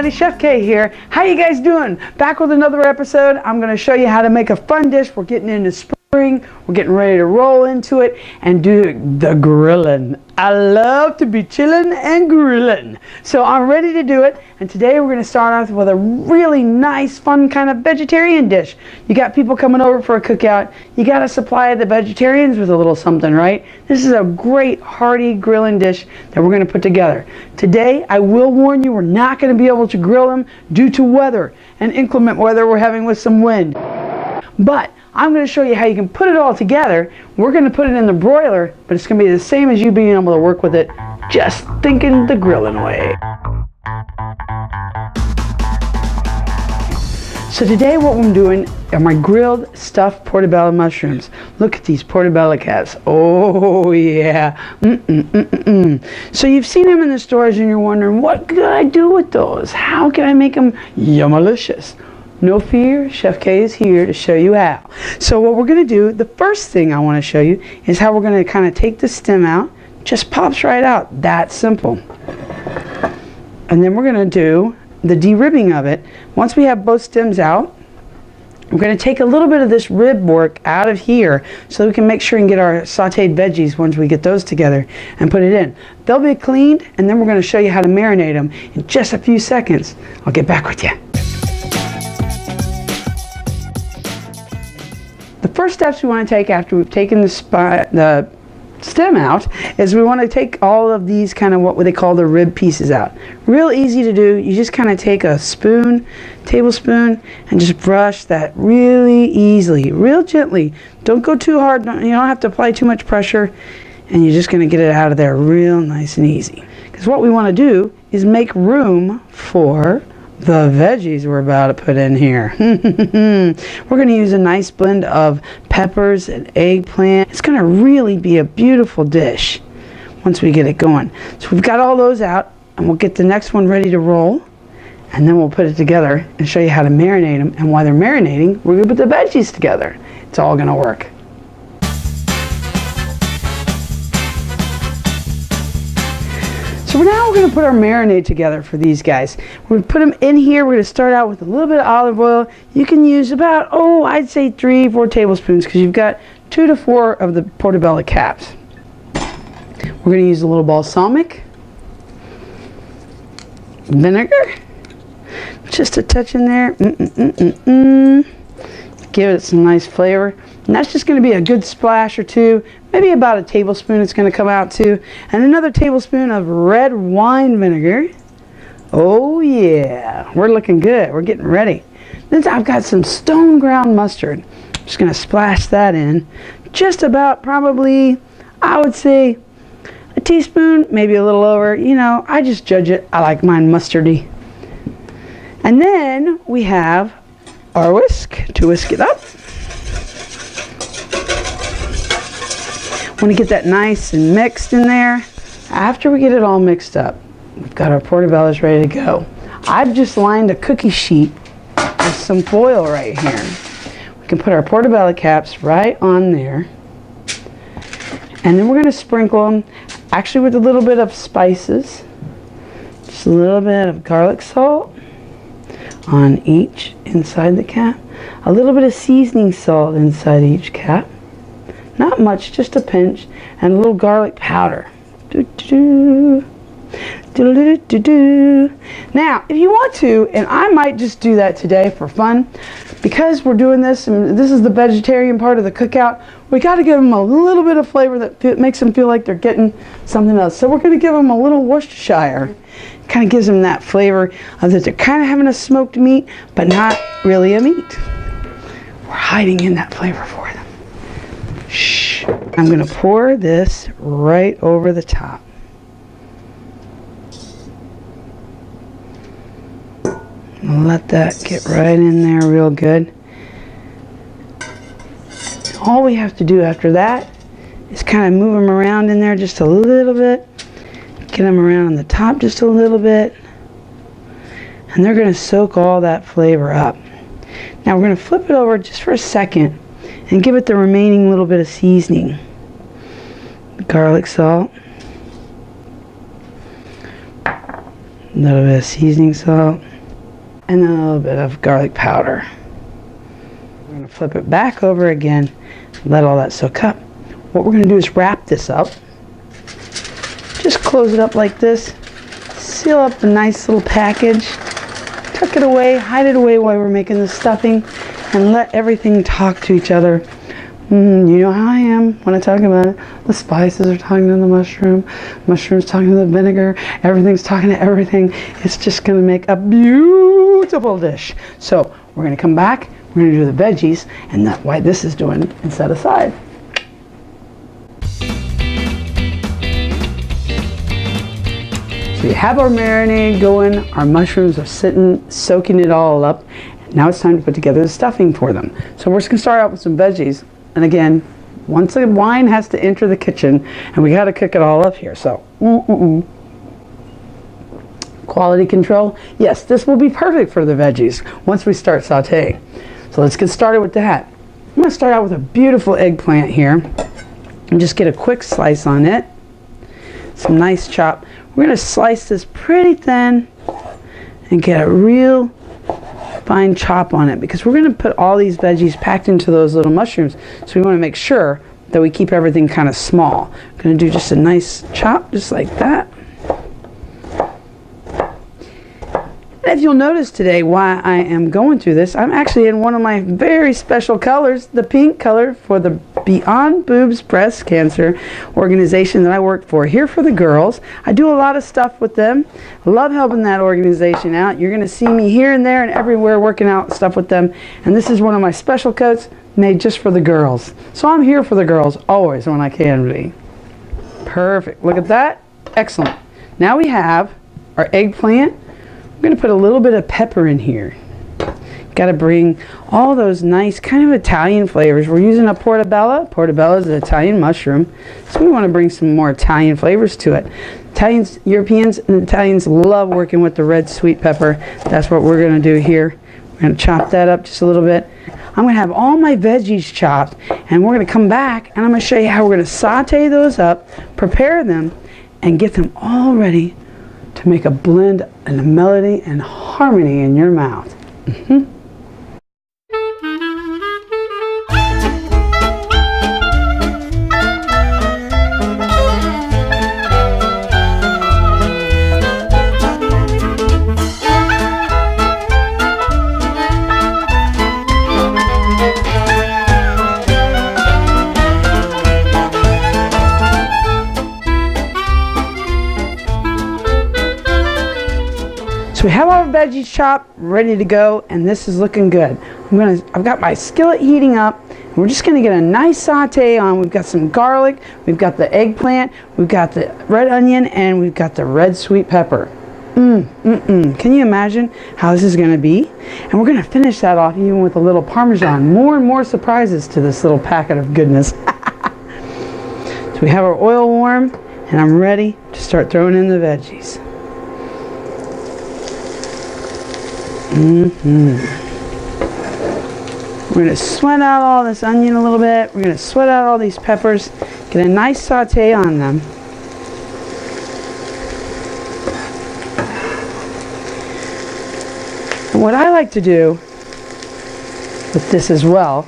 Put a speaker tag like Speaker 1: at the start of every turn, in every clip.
Speaker 1: Maddie, Chef K here. How you guys doing? Back with another episode. I'm going to show you how to make a fun dish. We're getting into spring. We're getting ready to roll into it and do the grilling. I love to be chilling and grilling. So I'm ready to do it. And today we're going to start off with a really nice, fun kind of vegetarian dish. You got people coming over for a cookout. You got to supply the vegetarians with a little something, right? This is a great, hearty grilling dish that we're going to put together. Today, I will warn you, we're not going to be able to grill them due to weather and inclement weather we're having with some wind. But I'm going to show you how you can put it all together. We're going to put it in the broiler, but it's going to be the same as you being able to work with it, just thinking the grilling way. So today what I'm doing are my grilled stuffed portobello mushrooms. Look at these portobello caps. Oh yeah. So you've seen them in the stores and you're wondering, what could I do with those? How can I make them yummalicious? No fear, Chef K is here to show you how. So what we're going to do, the first thing I want to show you is how we're going to kind of take the stem out. Just pops right out. That simple. And then we're going to do the de-ribbing of it. Once we have both stems out, we're going to take a little bit of this rib work out of here so we can make sure and get our sauteed veggies once we get those together and put it in. They'll be cleaned, and then we're going to show you how to marinate them in just a few seconds. I'll get back with you. The first steps we want to take after we've taken the stem out is we want to take all of these kind of what they call the rib pieces out. Real easy to do. You just kind of take a spoon, tablespoon, and just brush that really easily, real gently. Don't go too hard. You don't have to apply too much pressure, and you're just going to get it out of there real nice and easy. Because what we want to do is make room for the veggies we're about to put in here. We're going to use a nice blend of peppers and eggplant. It's going to really be a beautiful dish once we get it going. So we've got all those out, and we'll get the next one ready to roll, and then we'll put it together and show you how to marinate them. And while they're marinating, we're going to put the veggies together. It's all going to work. So now we're going to put our marinade together for these guys. We're going to put them in here. We're going to start out with a little bit of olive oil. You can use about, I'd say 3-4 tablespoons because you've got 2 to 4 of the portobello caps. We're going to use a little balsamic, vinegar, just a touch in there. Give it some nice flavor. And that's just going to be a good splash or two, maybe about a tablespoon it's going to come out to, and another tablespoon of red wine vinegar. Oh yeah, we're looking good. We're getting ready. Then I've got some stone ground mustard. I'm just going to splash that in. Just about probably, I would say, a teaspoon, maybe a little over. You know, I just judge it. I like mine mustardy. And then we have our whisk to whisk it up. Want to get that nice and mixed in there. After we get it all mixed up, we've got our portobellos ready to go. I've just lined a cookie sheet with some foil right here. We can put our portobello caps right on there, and then we're going to sprinkle them actually with a little bit of spices, just a little bit of garlic salt on each inside the cap, a little bit of seasoning salt inside each cap. Not much, just a pinch, and a little garlic powder. Now, if you want to, and I might just do that today for fun, because we're doing this, and this is the vegetarian part of the cookout, we got to give them a little bit of flavor that makes them feel like they're getting something else. So we're going to give them a little Worcestershire. Kind of gives them that flavor of that they're kind of having a smoked meat, but not really a meat. We're hiding in that flavor for them. Shh. I'm going to pour this right over the top. Let that get right in there real good. All we have to do after that is kind of move them around in there just a little bit. Get them around on the top just a little bit. And they're going to soak all that flavor up. Now we're going to flip it over just for a second and give it the remaining little bit of seasoning. Garlic salt. A little bit of seasoning salt. and then a little bit of garlic powder. We're going to flip it back over again, let all that soak up. What we're going to do is wrap this up. Just close it up like this, seal up the nice little package, tuck it away, hide it away while we're making the stuffing, and let everything talk to each other. You know how I am when I talk about it. The spices are talking to the mushroom, mushrooms talking to the vinegar, everything's talking to everything. It's just going to make a beautiful dish. So we're going to come back, we're going to do the veggies, and that's why this is doing and set aside. So we have our marinade going, our mushrooms are sitting, soaking it all up. Now it's time to put together the stuffing for them. So we're just going to start out with some veggies. And again, once the wine has to enter the kitchen, and we got to cook it all up here. So, quality control. Yes, this will be perfect for the veggies once we start sauteing. So let's get started with that. I'm going to start out with a beautiful eggplant here. And just get a quick slice on it. Some nice chop. We're going to slice this pretty thin and get a real fine chop on it, because we're going to put all these veggies packed into those little mushrooms, so we want to make sure that we keep everything kind of small. I'm going to do just a nice chop just like that. And if you'll notice today why I am going through this, I'm actually in one of my very special colors, the pink color for the Beyond Boobs Breast Cancer organization that I work for here for the girls. I do a lot of stuff with them. I love helping that organization out. You're going to see me here and there and everywhere working out stuff with them. And this is one of my special coats made just for the girls. So I'm here for the girls always when I can be. Perfect. Look at that. Excellent. Now we have our eggplant. I'm going to put a little bit of pepper in here. Got to bring all those nice kind of Italian flavors. We're using a Portabella. Portabella is an Italian mushroom, so we want to bring some more Italian flavors to it. Europeans and Italians love working with the red sweet pepper. That's what we're going to do here. We're going to chop that up just a little bit. I'm going to have all my veggies chopped, and we're going to come back and I'm going to show you how we're going to saute those up, prepare them, and get them all ready to make a blend and a melody and harmony in your mouth. So we have our veggies chopped, ready to go, and this is looking good. I've got my skillet heating up, and we're just gonna get a nice saute on. We've got some garlic, we've got the eggplant, we've got the red onion, and we've got the red sweet pepper. Can you imagine how this is gonna be? And we're gonna finish that off even with a little Parmesan. More and more surprises to this little packet of goodness. So we have our oil warm, and I'm ready to start throwing in the veggies. We're going to sweat out all this onion a little bit. We're going to sweat out all these peppers. Get a nice saute on them. And what I like to do with this as well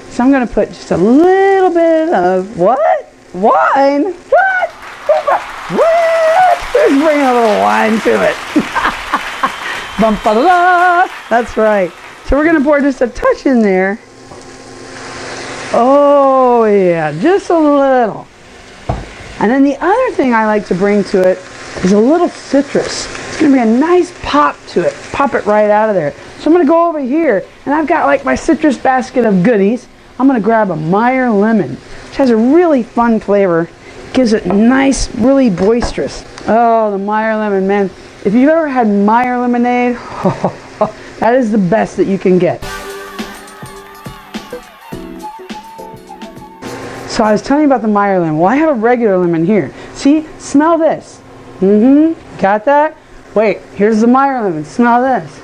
Speaker 1: is I'm going to put just a little bit of what? Wine? What? What? Who's bringing a little wine to it? That's right. So we're going to pour just a touch in there. Oh yeah, just a little. And then the other thing I like to bring to it is a little citrus. It's going to bring a nice pop to it. Pop it right out of there. So I'm going to go over here, and I've got like my citrus basket of goodies. I'm going to grab a Meyer lemon, which has a really fun flavor. Gives it nice, really boisterous. Oh, the Meyer lemon, man. If you've ever had Meyer lemonade, that is the best that you can get. So I was telling you about the Meyer lemon. Well, I have a regular lemon here. See, smell this. Got that? Wait, here's the Meyer lemon. Smell this.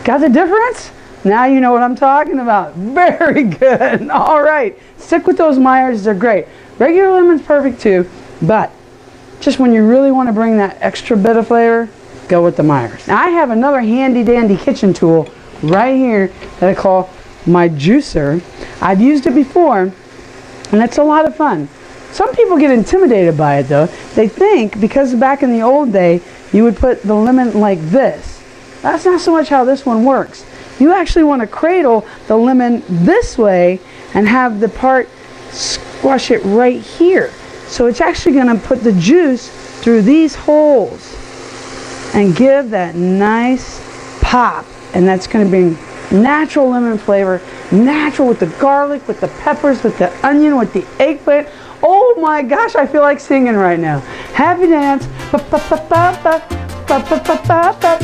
Speaker 1: Got the difference? Now you know what I'm talking about. Very good. All right. Stick with those Meyers. They're great. Regular lemon's perfect too, but just when you really want to bring that extra bit of flavor, go with the Meyers. Now I have another handy dandy kitchen tool right here that I call my juicer. I've used it before, and it's a lot of fun. Some people get intimidated by it though. They think because back in the old day you would put the lemon like this. That's not so much how this one works. You actually want to cradle the lemon this way and have the part squash it right here. So it's actually going to put the juice through these holes and give that nice pop. And that's going to bring natural lemon flavor, natural with the garlic, with the peppers, with the onion, with the eggplant. Oh my gosh, I feel like singing right now. Happy dance.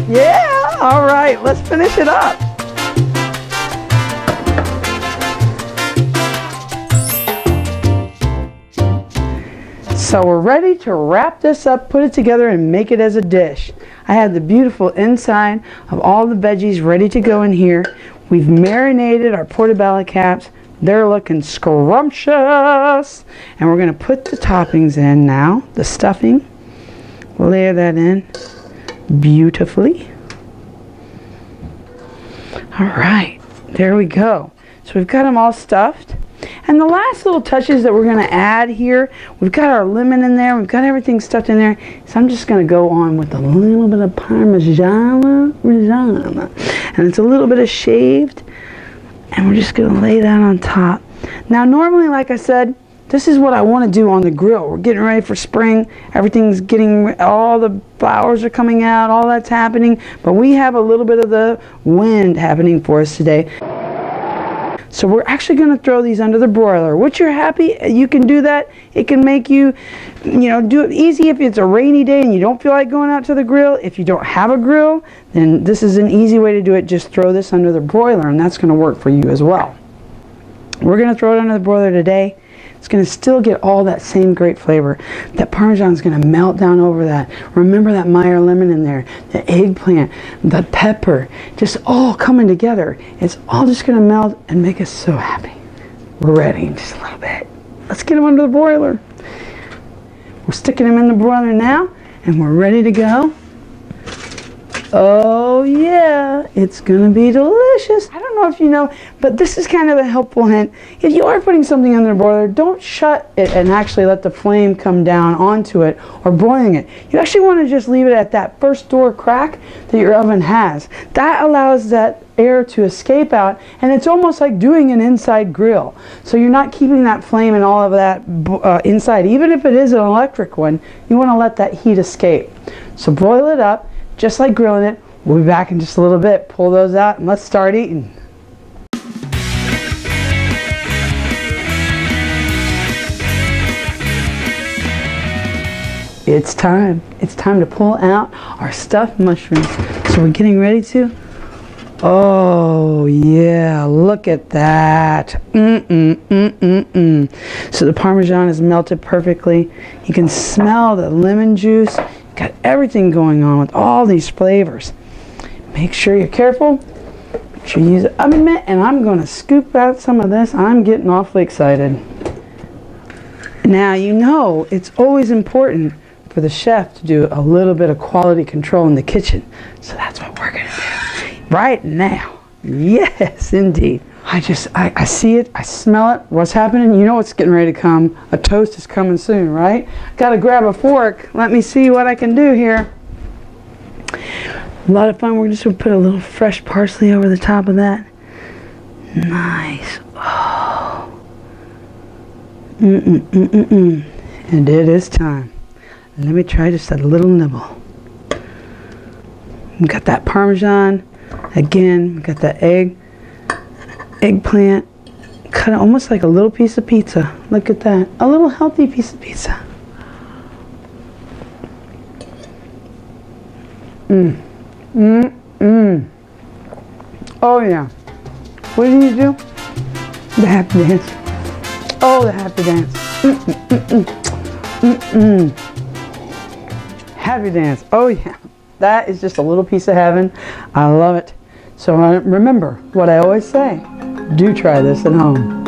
Speaker 1: Yeah, all right, let's finish it up. So we're ready to wrap this up, put it together, and make it as a dish. I have the beautiful inside of all the veggies ready to go in here. We've marinated our Portabella caps. They're looking scrumptious. And we're going to put the toppings in now, the stuffing. Layer that in beautifully. All right, there we go. So we've got them all stuffed. And the last little touches that we're going to add here, we've got our lemon in there, we've got everything stuffed in there. So I'm just going to go on with a little bit of Parmigiano-Reggiano. And it's a little bit of shaved. And we're just going to lay that on top. Now normally, like I said, this is what I want to do on the grill. We're getting ready for spring. Everything's getting, all the flowers are coming out, all that's happening. But we have a little bit of the wind happening for us today. So we're actually going to throw these under the broiler, which you're happy you can do that. It can make you, do it easy if it's a rainy day and you don't feel like going out to the grill. If you don't have a grill, then this is an easy way to do it. Just throw this under the broiler, and that's going to work for you as well. We're going to throw it under the broiler today. It's going to still get all that same great flavor. That Parmesan is going to melt down over that. Remember that Meyer lemon in there, the eggplant, the pepper, just all coming together. It's all just going to melt and make us so happy. We're ready in just a little bit. Let's get them under the broiler. We're sticking them in the broiler now, and we're ready to go. Oh yeah, it's gonna be delicious. I don't know if you know, but this is kind of a helpful hint. If you are putting something in the broiler, don't shut it and actually let the flame come down onto it or broiling it. You actually want to just leave it at that first door crack that your oven has. That allows that air to escape out, and it's almost like doing an inside grill. So you're not keeping that flame and all of that inside. Even if it is an electric one, you want to let that heat escape. So boil it up. Just like grilling it. We'll be back in just a little bit. Pull those out and let's start eating. It's time. It's time to pull out our stuffed mushrooms. So we're getting ready to. Oh yeah, look at that. So the Parmesan is melted perfectly. You can smell the lemon juice. Got everything going on with all these flavors. Make sure you're careful. Make sure you use an oven mitt, and I'm going to scoop out some of this. I'm getting awfully excited. Now it's always important for the chef to do a little bit of quality control in the kitchen. So that's what we're going to do right now. Yes, indeed. I see it, I smell it. What's happening? You know what's getting ready to come. A toast is coming soon, right? Gotta grab a fork. Let me see what I can do here. A lot of fun. We're just gonna put a little fresh parsley over the top of that. Nice. Oh. And it is time. Let me try just a little nibble. We got that Parmesan. Again, we got that eggplant, cut it almost like a little piece of pizza. Look at that. A little healthy piece of pizza. Oh yeah. What do you do? The happy dance. Oh, the happy dance. Happy dance. Oh yeah. That is just a little piece of heaven. I love it. So remember what I always say. Do try this at home.